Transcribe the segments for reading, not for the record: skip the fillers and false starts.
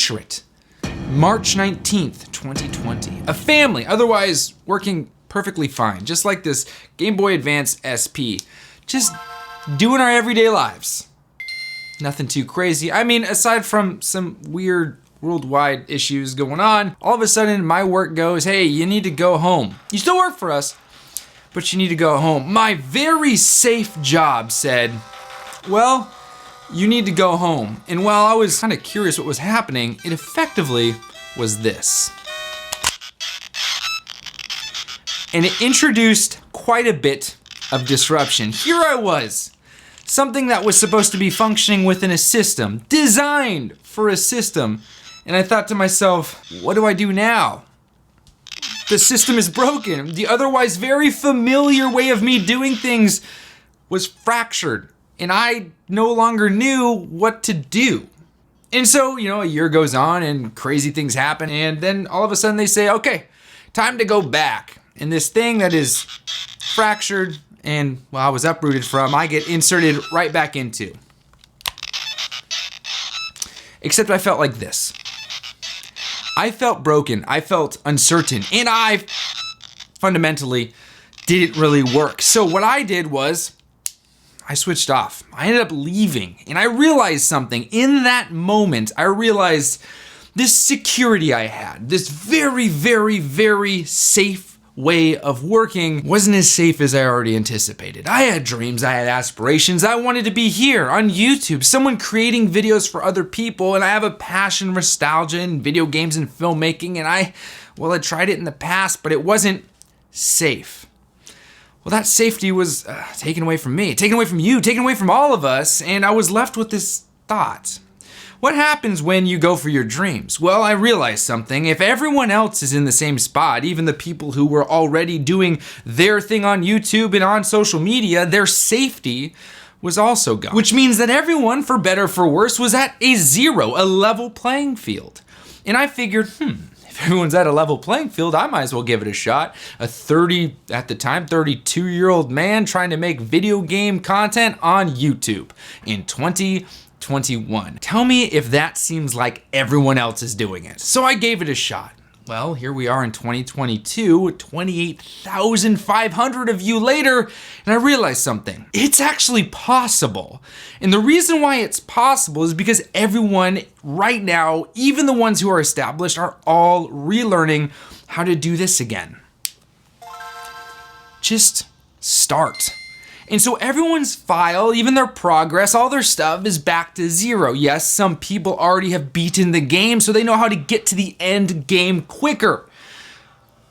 picture it. March 19th, 2020. A family, otherwise working perfectly fine, just like this Game Boy Advance SP. Just doing our everyday lives. Nothing too crazy. I mean, aside from some weird worldwide issues going on, all of a sudden my work goes, hey, you need to go home. You still work for us, but you need to go home. My very safe job said, well, you need to go home. And while I was kind of curious what was happening, it effectively was this. And it introduced quite a bit of disruption. Here I was, something that was supposed to be functioning within a system, designed for a system. And I thought to myself, what do I do now? The system is broken. The otherwise very familiar way of me doing things was fractured. And I no longer knew what to do. And so, a year goes on and crazy things happen. And then all of a sudden they say, okay, time to go back. And this thing that is fractured and, I was uprooted from, I get inserted right back into. Except I felt like this. I felt broken. I felt uncertain. And I fundamentally didn't really work. So what I did was, I switched off. I ended up leaving, and I realized something. In that moment, I realized this security I had, this very, very, very safe way of working wasn't as safe as I already anticipated. I had dreams, I had aspirations. I wanted to be here on YouTube, someone creating videos for other people, and I have a passion, nostalgia in video games and filmmaking, and I tried it in the past, but it wasn't safe. Well, that safety was taken away from me, taken away from you, taken away from all of us, and I was left with this thought. What happens when you go for your dreams? Well, I realized something. If everyone else is in the same spot, even the people who were already doing their thing on YouTube and on social media, their safety was also gone. Which means that everyone, for better or for worse, was at a zero, a level playing field. And I figured, if everyone's at a level playing field, I might as well give it a shot. A 32-year-old man trying to make video game content on YouTube in 2021. Tell me if that seems like everyone else is doing it. So I gave it a shot. Well, here we are in 2022, 28,500 of you later, and I realized something. It's actually possible. And the reason why it's possible is because everyone right now, even the ones who are established, are all relearning how to do this again. Just start. And so everyone's file, even their progress, all their stuff is back to zero. Yes, some people already have beaten the game, so they know how to get to the end game quicker.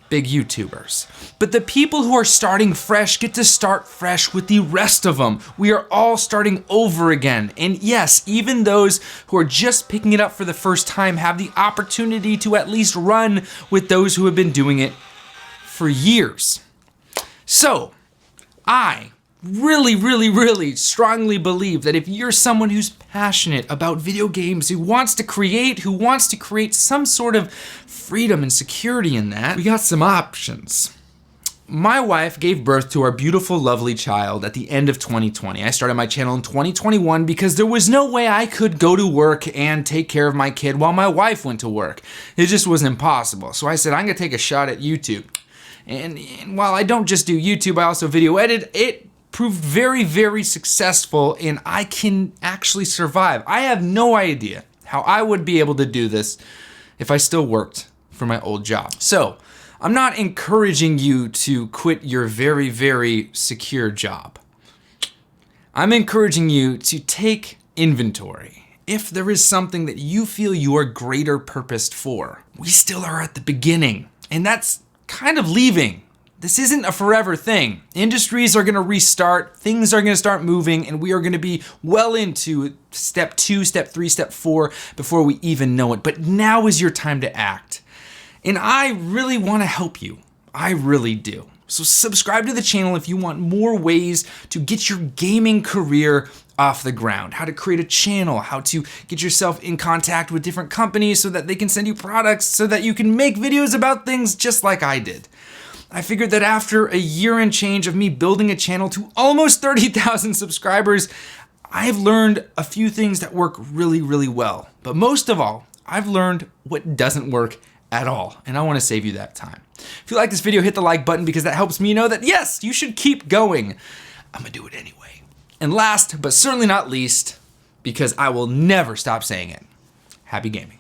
Big YouTubers. But the people who are starting fresh get to start fresh with the rest of them. We are all starting over again. And yes, even those who are just picking it up for the first time have the opportunity to at least run with those who have been doing it for years. So, I really strongly believe that if you're someone who's passionate about video games, who wants to create some sort of freedom and security in that, we got some options. My wife gave birth to our beautiful, lovely child at the end of 2020. I started my channel in 2021 because there was no way I could go to work and take care of my kid while my wife went to work. It just was impossible. So I said, I'm gonna take a shot at YouTube. And while I don't just do YouTube, I also video edit. It proved very successful, and I can actually survive. I have no idea how I would be able to do this if I still worked for my old job. So, I'm not encouraging you to quit your very secure job. I'm encouraging you to take inventory. If there is something that you feel you are greater purposed for, we still are at the beginning, and that's kind of leaving. This isn't a forever thing. Industries are gonna restart, things are gonna start moving, and we are gonna be well into step 2, step 3, step 4 before we even know it. But now is your time to act. And I really wanna help you. I really do. So subscribe to the channel if you want more ways to get your gaming career off the ground, how to create a channel, how to get yourself in contact with different companies so that they can send you products so that you can make videos about things just like I did. I figured that after a year and change of me building a channel to almost 30,000 subscribers, I have learned a few things that work really well. But most of all, I've learned what doesn't work at all, and I want to save you that time. If you like this video, hit the like button because that helps me know that yes, you should keep going. I'm gonna do it anyway. And last, but certainly not least, because I will never stop saying it, happy gaming.